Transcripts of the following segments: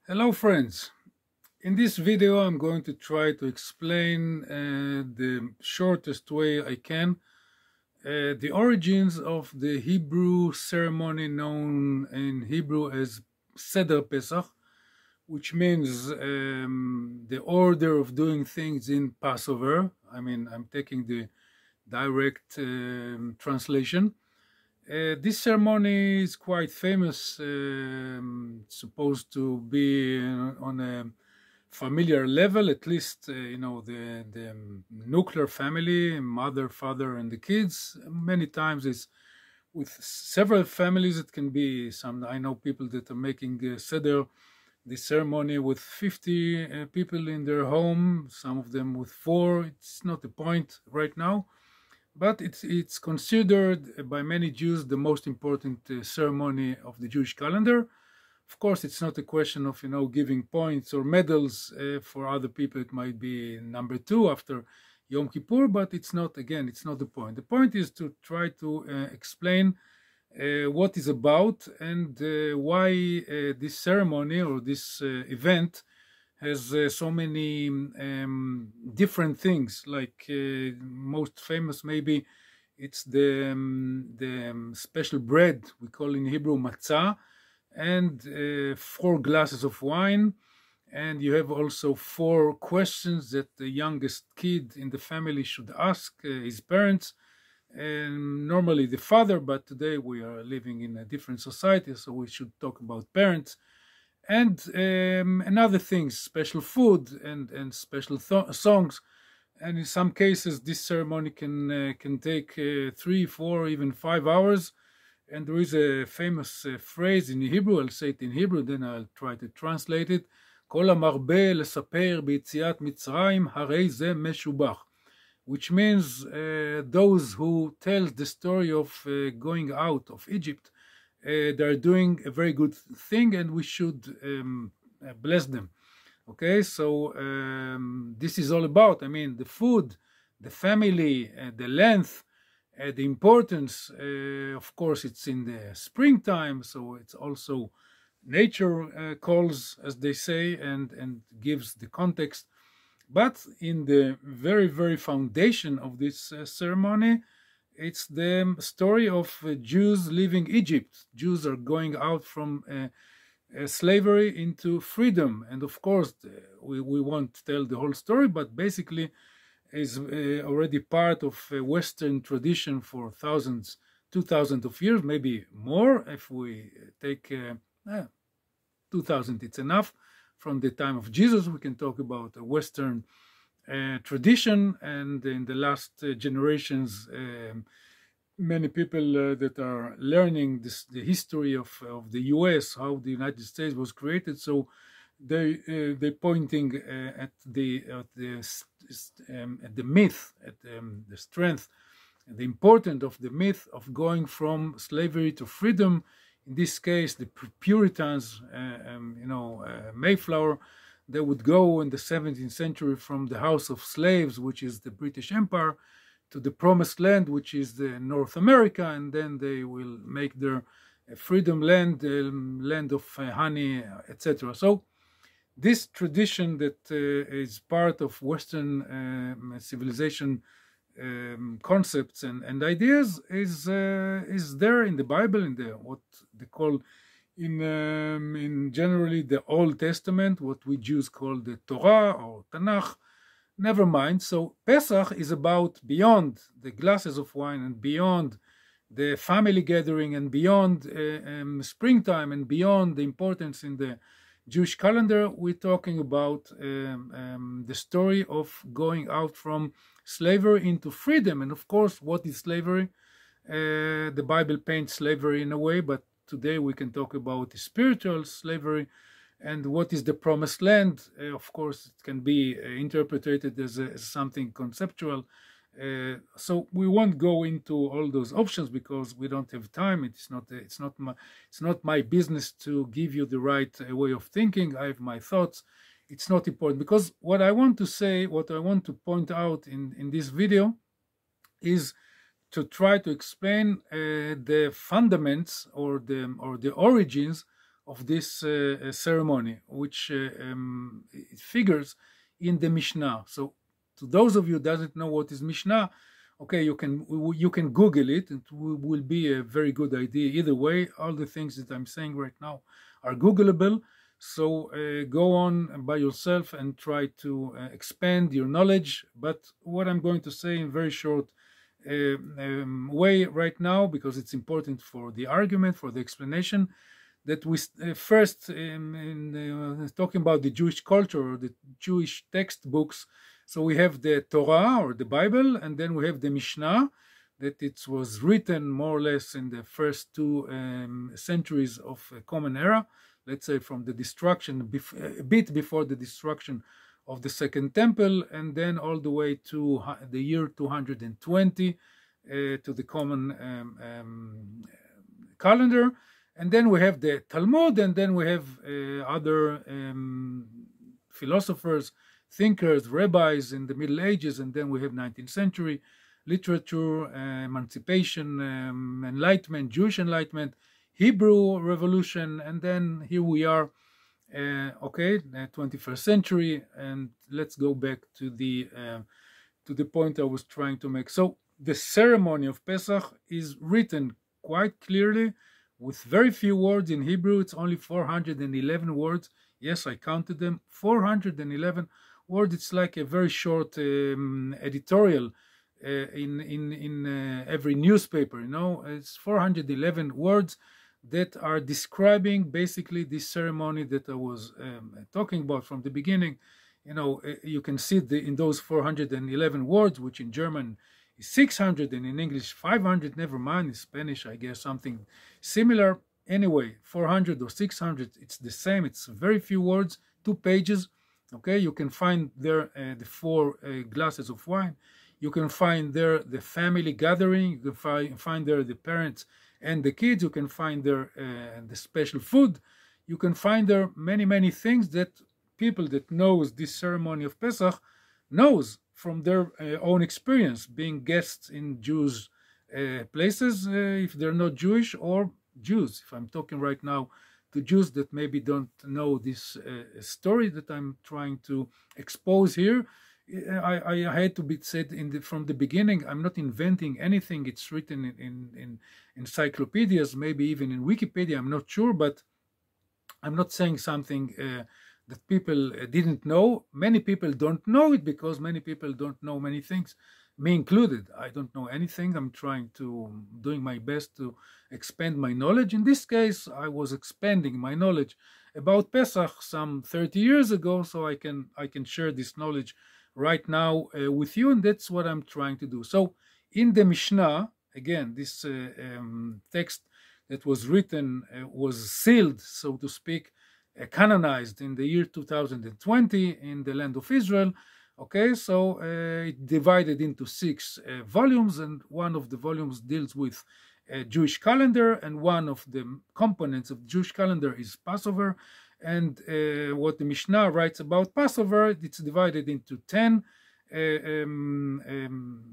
Hello friends, in this video I'm going to try to explain the shortest way I can the origins of the Hebrew ceremony known in Hebrew as Seder Pesach, which means the order of doing things in Passover. I'm taking the direct translation. This ceremony is quite famous, supposed to be on a familiar level, at least, the nuclear family, mother, father, and the kids. Many times it's with several families. It can be some, I know people that are making Seder, the ceremony with 50 people in their home, some of them with 4. It's not the point right now. But it's considered by many Jews the most important ceremony of the Jewish calendar. Of course, it's not a question of giving points or medals. For other people, it might be number 2 after Yom Kippur, but it's not. Again, it's not the point. The point is to try to explain what it's about and why this ceremony or this event has so many different things. Like most famous, maybe it's the special bread we call in Hebrew matzah, and 4 glasses of wine, and you have also 4 questions that the youngest kid in the family should ask his parents, and normally the father, but today we are living in a different society, so we should talk about parents. And other things, special food and special songs, and in some cases this ceremony can take 3, 4, even 5 hours. And there is a famous phrase in Hebrew. I'll say it in Hebrew, then I'll try to translate it. כל המרבה לספר ביציאת מצרים, הרי זה משובח, which means those who tell the story of going out of Egypt, they're doing a very good thing, and we should bless them. Okay, so this is all about, the food, the family, the length, the importance. Of course, it's in the springtime, so it's also nature calls, as they say, and gives the context. But in the very, very foundation of this ceremony, it's the story of Jews leaving Egypt. Jews are going out from slavery into freedom. And of course, we won't tell the whole story, but basically is already part of Western tradition for 2,000 of years, maybe more. If we take 2,000, it's enough. From the time of Jesus, we can talk about a Western tradition, and in the last generations, many people that are learning the history of the U.S., how the United States was created, so they're pointing at the myth, at the strength, and the importance of the myth of going from slavery to freedom. In this case, the Puritans, Mayflower, they would go in the 17th century from the house of slaves, which is the British Empire, to the promised land, which is the North America, and then they will make their freedom land, land of honey, etc. So this tradition that is part of Western civilization concepts and ideas is there in the Bible, in the what they call in generally the Old Testament, what we Jews call the Torah or Tanakh. Never mind. So Pesach is about beyond the glasses of wine and beyond the family gathering and beyond springtime and beyond the importance in the Jewish calendar. We're talking about the story of going out from slavery into freedom. And of course, what is slavery? The Bible paints slavery in a way, but today we can talk about spiritual slavery. And what is the promised land? Of course, it can be interpreted as something conceptual. So we won't go into all those options because we don't have time. It's not my business to give you the right way of thinking. I have my thoughts. It's not important, because what I want to say, what I want to point out in this video is to try to explain the fundaments or the origins of this ceremony, which it figures in the Mishnah. So to those of you who doesn't know what is Mishnah, okay, you can Google it. It will be a very good idea. Either way, all the things that I'm saying right now are Googleable. So go on by yourself and try to expand your knowledge. But what I'm going to say in very short way right now, because it's important for the argument, for the explanation, that we first, talking about the Jewish culture or the Jewish textbooks, so we have the Torah or the Bible, and then we have the Mishnah, that it was written more or less in the first two centuries of Common Era, let's say from the destruction, a bit before the destruction of the Second Temple, and then all the way to the year 220 to the Common calendar. And then we have the Talmud, and then we have other philosophers, thinkers, rabbis in the Middle Ages, and then we have 19th century literature, emancipation, enlightenment, Jewish enlightenment, Hebrew revolution, and then here we are, the 21st century, and let's go back to the point I was trying to make. So the ceremony of Pesach is written quite clearly with very few words in Hebrew. It's only 411 words. Yes, I counted them, 411 words. It's like a very short editorial in every newspaper, It's 411 words that are describing basically this ceremony that I was talking about from the beginning. You can see in those 411 words, which in German is 600 and in English 500, never mind, in Spanish I guess something similar. Anyway, 400 or 600, it's the same. It's very few words, 2 pages. Okay, you can find there the 4 glasses of wine. You can find there the family gathering. You can find there the parents and the kids. You can find there the special food. You can find there many things that people that knows this ceremony of Pesach knows from their own experience, being guests in Jews places, if they're not Jewish, or Jews. If I'm talking right now to Jews that maybe don't know this story that I'm trying to expose here, I had to be said from the beginning, I'm not inventing anything. It's written in encyclopedias, maybe even in Wikipedia, I'm not sure, but I'm not saying something that people didn't know. Many people don't know it because many people don't know many things, me included. I don't know anything. I'm doing my best to expand my knowledge. In this case, I was expanding my knowledge about Pesach some 30 years ago, so I can share this knowledge right now with you, and that's what I'm trying to do. So in the Mishnah, again, this text that was written was sealed, so to speak, canonized in the year 2020 in the land of Israel. Okay, so it divided into 6 volumes, and one of the volumes deals with Jewish calendar, and one of the components of the Jewish calendar is Passover. And what the Mishnah writes about Passover, it's divided into 10,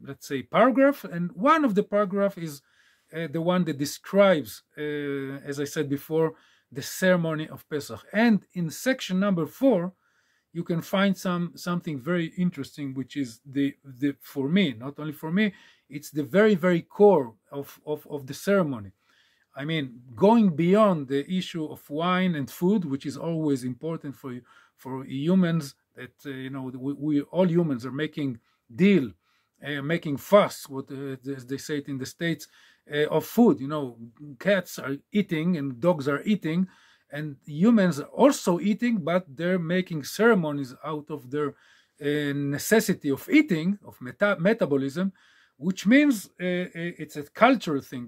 let's say, paragraph, and one of the paragraph is the one that describes, as I said before, the ceremony of Pesach. And in section number 4, you can find something very interesting, which is the for me, not only for me, it's the very core of the ceremony. I mean, going beyond the issue of wine and food, which is always important for humans, that we all humans are making deal, making fuss, as they say it in the States, of food. Cats are eating and dogs are eating, and humans are also eating, but they're making ceremonies out of their necessity of eating, of metabolism, which means it's a cultural thing.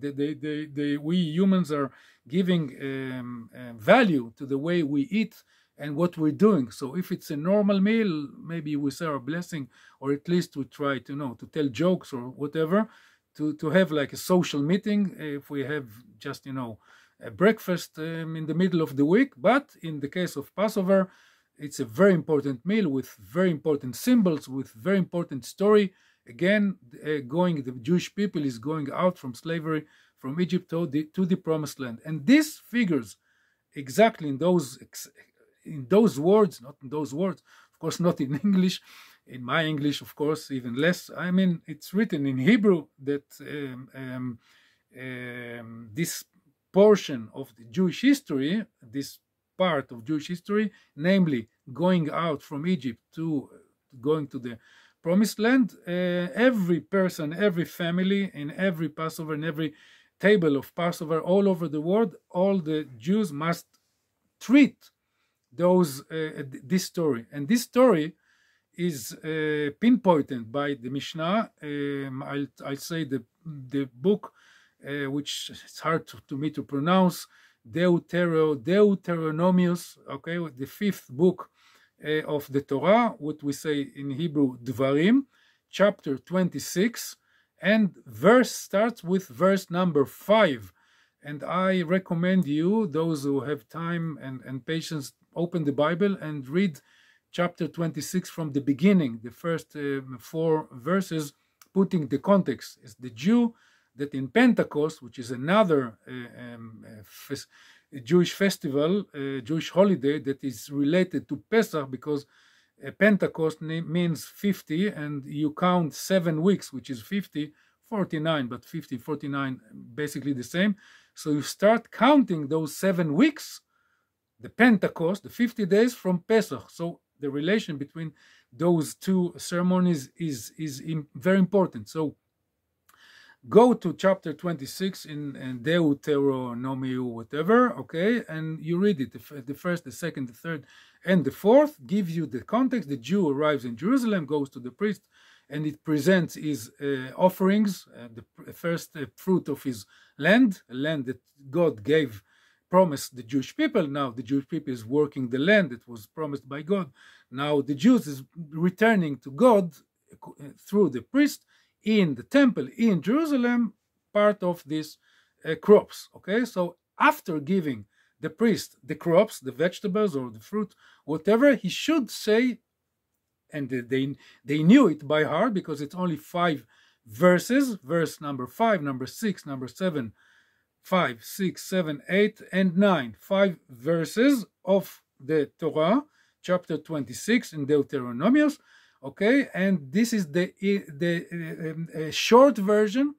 We humans are giving value to the way we eat and what we're doing. So if it's a normal meal, maybe we say our blessing, or at least we try to tell jokes or whatever, to have like a social meeting. If we have just a breakfast in the middle of the week, but in the case of Passover, it's a very important meal with very important symbols, with very important story. Again, the Jewish people is going out from slavery from Egypt to the promised land. And this figures exactly in those words, not in those words, of course, not in English. In my English, of course, even less. I mean, it's written in Hebrew that this portion of the Jewish history, this part of Jewish history, namely going out from Egypt to going to the Promised Land, every person, every family, in every Passover, in every table of Passover all over the world, all the Jews must treat this story. And this story is pinpointed by the Mishnah. I'll say the book, which it's hard to me to pronounce, Deuteronomius, okay, the fifth book of the Torah, what we say in Hebrew, Dvarim, chapter 26, and verse starts with verse number 5. And I recommend you, those who have time and patience, open the Bible and read chapter 26 from the beginning, the first 4 verses, putting the context. Is the Jew that in Pentecost, which is another Jewish festival, Jewish holiday that is related to Pesach, because Pentecost means 50, and you count 7 weeks, which is 50, 49, but 50, 49, basically the same. So you start counting those 7 weeks, the Pentecost, the 50 days from Pesach. So the relation between those two ceremonies is very important. So go to chapter 26 in Deuteronomy, whatever, okay, and you read it. The first, the second, the third, and the fourth gives you the context. The Jew arrives in Jerusalem, goes to the priest, and it presents his offerings, the first fruit of his land, a land that God promised the Jewish people. Now the Jewish people is working the land that was promised by God. Now the Jews is returning to God through the priest in the temple in Jerusalem, part of these crops. Okay, so after giving the priest the crops, the vegetables or the fruit, whatever, he should say, and they knew it by heart because it's only 5 verses, verse number 5, number 6, number 7, 5, 6, 7, 8, and 9, 5 verses of the Torah, chapter 26 in Deuteronomius. Okay, and this is the short version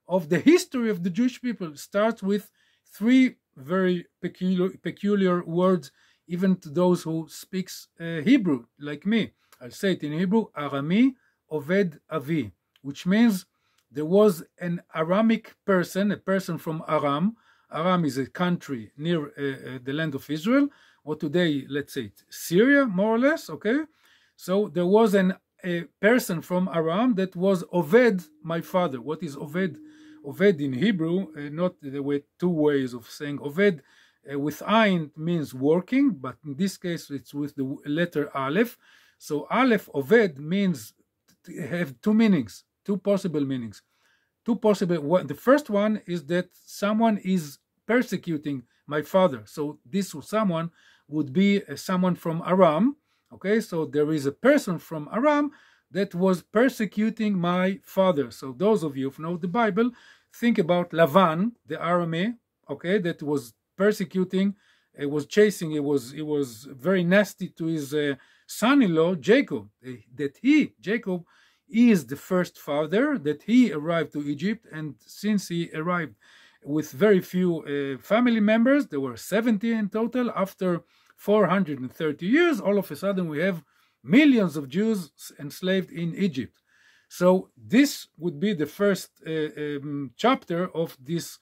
of the history of the Jewish people. It starts with 3 very peculiar words, even to those who speaks Hebrew, like me. I'll say it in Hebrew, Arami Oved Avi, which means there was an Aramic person, a person from Aram. Aram is a country near the land of Israel, or today, let's say, Syria, more or less, okay? So there was a person from Aram that was Oved, my father. What is Oved? Oved in Hebrew, not there were 2 ways of saying Oved. With Ayin means working, but in this case it's with the letter Aleph. So Aleph, Oved, means to have 2 meanings, 2 possible meanings. 2 possible. The first one is that someone is persecuting my father. So this someone would be someone from Aram. Okay, so there is a person from Aram that was persecuting my father. So those of you who know the Bible, think about Lavan, the Arami, okay, that was persecuting, was chasing, it was very nasty to his son-in-law, Jacob, Jacob is the first father, that he arrived to Egypt, and since he arrived with very few family members, there were 70 in total, after 430 years, all of a sudden we have millions of Jews enslaved in Egypt. So this would be the first chapter of this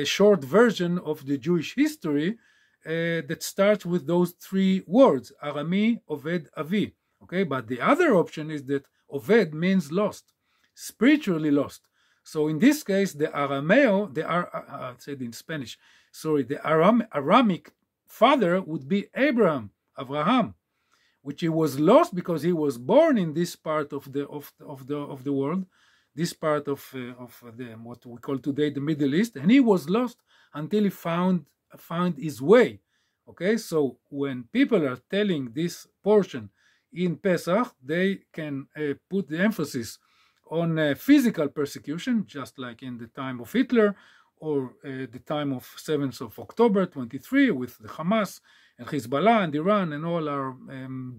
short version of the Jewish history that starts with those 3 words, Arami Oved Avi. Okay, but the other option is that Oved means lost, spiritually lost. So in this case, the Arameo, I said in Spanish, sorry, the Aramic father would be Abraham, which he was lost because he was born in this part of the world, this part of what we call today the Middle East, and he was lost until he found his way. Okay, so when people are telling this portion in Pesach, they can put the emphasis on physical persecution, just like in the time of Hitler, or the time of 7th of October 23 with the Hamas and Hezbollah and Iran and all our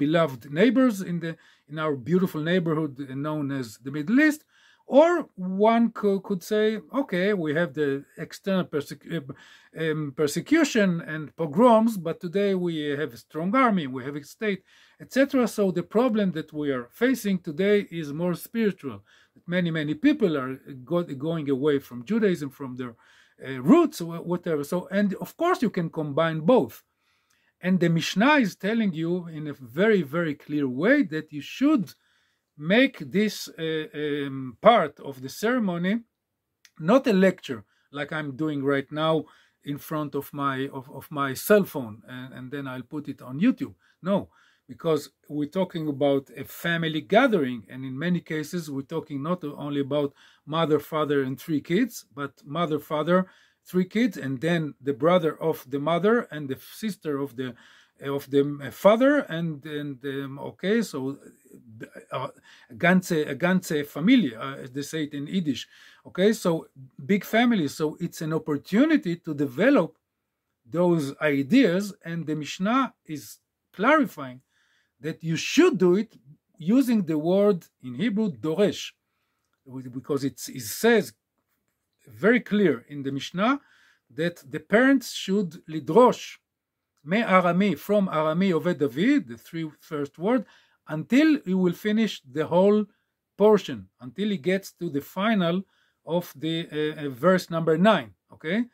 beloved neighbors in our beautiful neighborhood known as the Middle East. Or one could say, okay, we have the external persecution and pogroms, but today we have a strong army, we have a state, etc. So the problem that we are facing today is more spiritual. Many people are going away from Judaism, from their roots, whatever. So, and of course you can combine both. And the Mishnah is telling you in a very, very clear way that you should make this part of the ceremony not a lecture like I'm doing right now in front of my cell phone, and then I'll put it on YouTube. No, because we're talking about a family gathering, and in many cases we're talking not only about mother, father, and 3 kids, but mother, father, 3 kids, and then the brother of the mother and the sister of the father, and okay, so ganze Familie, as they say it in Yiddish. Okay, so big family. So it's an opportunity to develop those ideas, and the Mishnah is clarifying that you should do it using the word in Hebrew doresh, because it says very clear in the Mishnah that the parents should lidrosh Arami, from Arami Oved Avi, the 3 first word, until he will finish the whole portion, until he gets to the final of the verse number 9. Okay,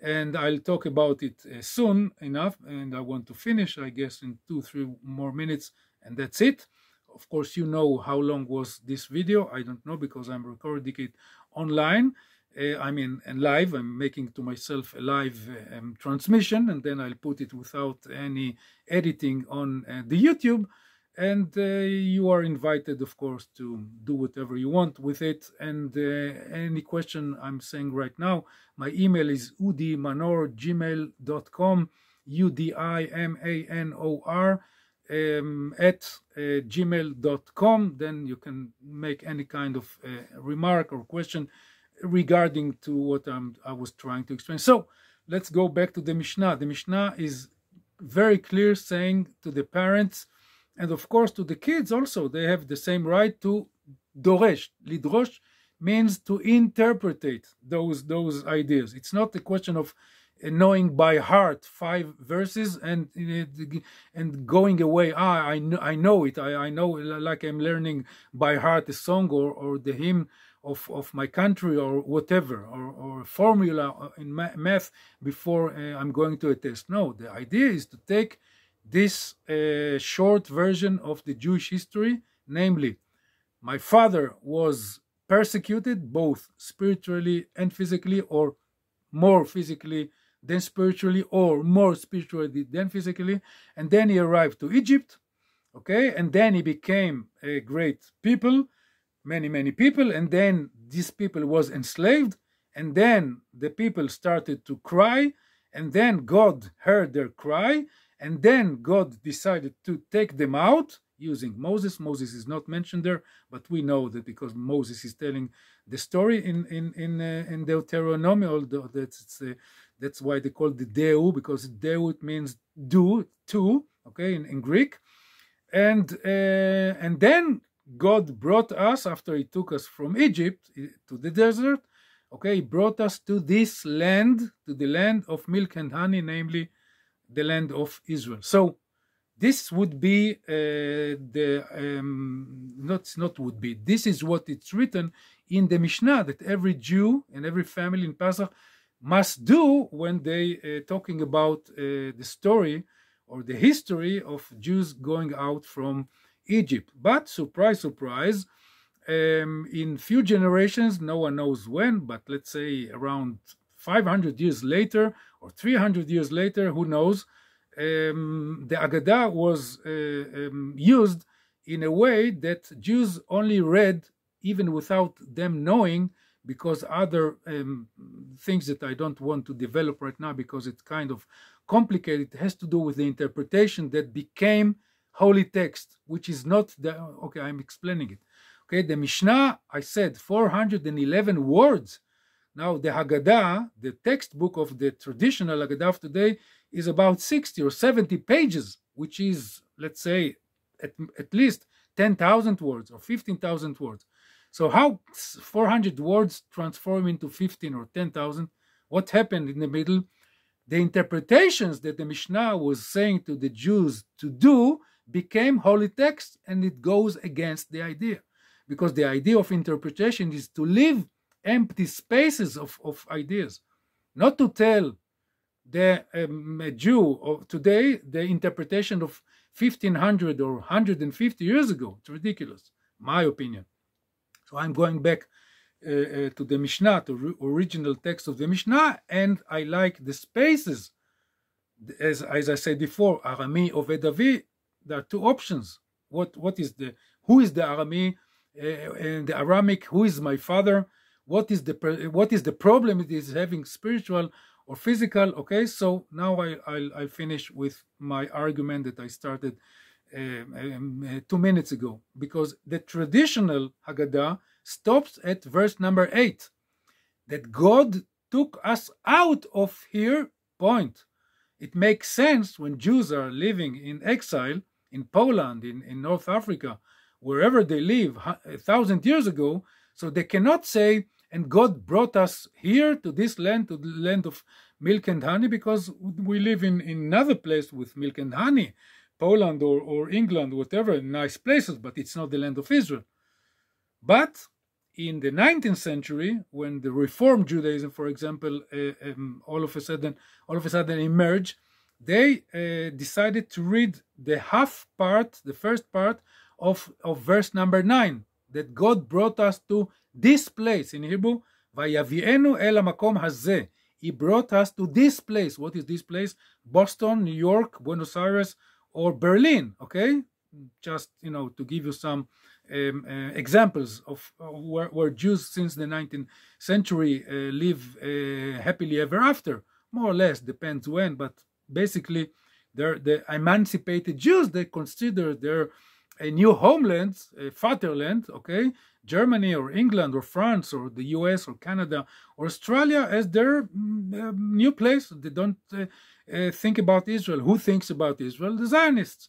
and I'll talk about it soon enough, and I want to finish, I guess, in 2-3 more minutes, and that's it. Of course, you know how long was this video. I don't know, because I'm recording it online. I mean, and live. I'm making to myself a live transmission, and then I'll put it without any editing on the YouTube. And you are invited, of course, to do whatever you want with it. And any question I'm saying right now, my email is udimanor@gmail.com, UDIMANOR @gmail.com. Then you can make any kind of remark or question regarding to what I was trying to explain. So let's go back to the Mishnah. The Mishnah is very clear, saying to the parents, and of course to the kids also, they have the same right to doresh. Lidrosh means to interpretate those ideas. It's not a question of knowing by heart 5 verses and going away. I know it. I know, like I'm learning by heart a song or the hymn of my country or whatever, or a formula in math before I'm going to a test. No, the idea is to take this short version of the Jewish history, namely, my father was persecuted both spiritually and physically, or more physically than spiritually, or more spiritually than physically, and then he arrived to Egypt, okay, and then he became a great people, many people, and then these people was enslaved, and then the people started to cry, and then God heard their cry, and then God decided to take them out using Moses. Moses is not mentioned there, but we know that because Moses is telling the story in Deuteronomy, although that's why they call the Deu, because Deu, it means do, to, okay, in Greek, and then God brought us, after he took us from Egypt to the desert, okay, he brought us to this land, to the land of milk and honey, namely the land of Israel. So this would be this is what it's written in the Mishnah, that every Jew and every family in Pesach must do when they talking about the story or the history of Jews going out from Egypt. But surprise, surprise, in few generations, no one knows when, but let's say around 500 years later or 300 years later, who knows, the Agadah was used in a way that Jews only read even without them knowing, because other things that I don't want to develop right now because it's kind of complicated. It has to do with the interpretation that became holy text, which is not the, okay, I'm explaining it. Okay, the Mishnah, I said 411 words Now the Haggadah, the textbook of the traditional Haggadah of today, is about 60 or 70 pages, which is, let's say, at least 10,000 words or 15,000 words. So how 400 words transform into 15 or 10,000? What happened in the middle? The interpretations that the Mishnah was saying to the Jews to do became holy text, and it goes against the idea. Because the idea of interpretation is to leave empty spaces of ideas, not to tell the Jew of today the interpretation of 1500 or 150 years ago. It's ridiculous, my opinion. So I'm going back to the Mishnah, to original text of the Mishnah, and I like the spaces. As I said before, Arami Oved Avi, there are two options. Who is the Arami and the Aramic? Who is my father? What is the problem it is having, spiritual or physical? Okay, so now I'll finish with my argument that I started 2 minutes ago, because the traditional Haggadah stops at verse number 8, that God took us out of here, point. It makes sense when Jews are living in exile in Poland, in North Africa, wherever they live 1,000 years ago, so they cannot say, and God brought us here to this land, to the land of milk and honey, because we live in another place with milk and honey, Poland or England, whatever, nice places, but it's not the land of Israel. But in the 19th century, when the Reform Judaism, for example, all of a sudden emerged, they decided to read the first part of verse number 9, that God brought us to this place. In Hebrew, Vayavienu el hamakom hazeh. He brought us to this place. What is this place? Boston, New York, Buenos Aires, or Berlin. Okay, just to give you some examples of where Jews since the 19th century live happily ever after. More or less, depends when, but basically, the emancipated Jews, they consider their new homeland, fatherland, okay, Germany or England or France or the US or Canada or Australia as their new place. They don't think about Israel. Who thinks about Israel? The Zionists.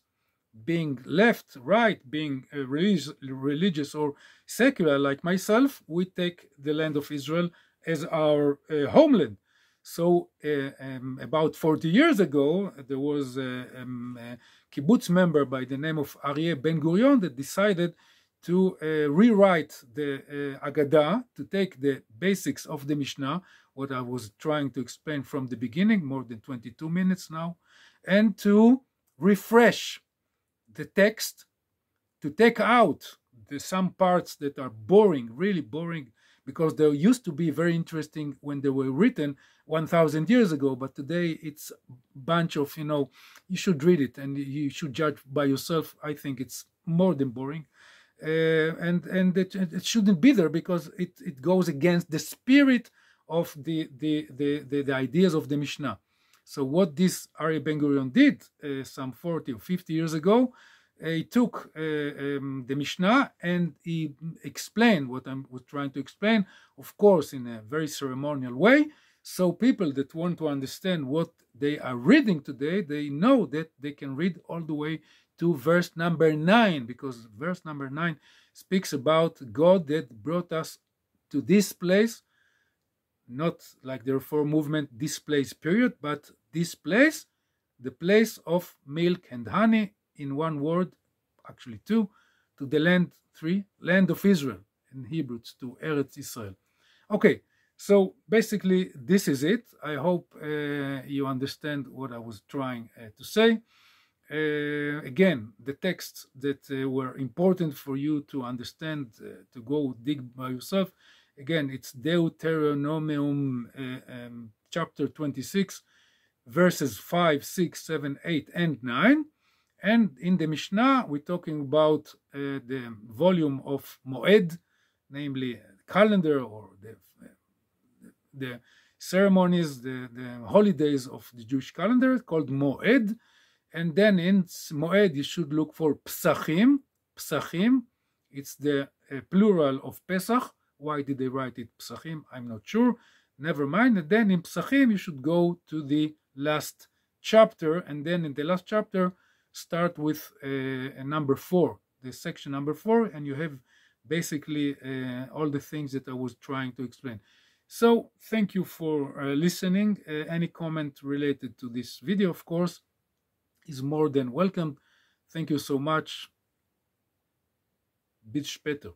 Being left, right, being religious or secular like myself, we take the land of Israel as our homeland. So about 40 years ago, there was a kibbutz member by the name of Aryeh Ben-Gurion that decided to rewrite the Haggadah, to take the basics of the Mishnah, what I was trying to explain from the beginning, more than 22 minutes now, and to refresh the text, to take out some parts that are boring, really boring, because they used to be very interesting when they were written 1,000 years ago, but today it's a bunch of, you should read it and you should judge by yourself. I think it's more than boring. And it shouldn't be there, because it goes against the spirit of the ideas of the Mishnah. So what this Aryeh Ben-Gurion did some 40 or 50 years ago, he took the Mishnah and he explained what I was trying to explain, of course, in a very ceremonial way. So people that want to understand what they are reading today, they know that they can read all the way to verse number 9, because verse number 9 speaks about God that brought us to this place, not like the Reform movement, this place period, but this place, the place of milk and honey, in one word, actually two, to the land, 3, land of Israel, in Hebrew, to Eretz Israel. Okay, so basically this is it. I hope you understand what I was trying to say. Again, the texts that were important for you to understand, to go dig by yourself, again, it's Deuteronomium chapter 26, verses 5, 6, 7, 8, and 9. And in the Mishnah, we're talking about the volume of Moed, namely calendar, or the ceremonies, the holidays of the Jewish calendar, called Moed. And then in Moed, you should look for Psachim. Psachim, it's the plural of Pesach, Why did they write it Pesachim? I'm not sure. Never mind. And then in Pesachim, you should go to the last chapter, and then in the last chapter, start with a number 4, the section number 4, and you have basically all the things that I was trying to explain. So thank you for listening. Any comment related to this video, of course, is more than welcome. Thank you so much. Bis später.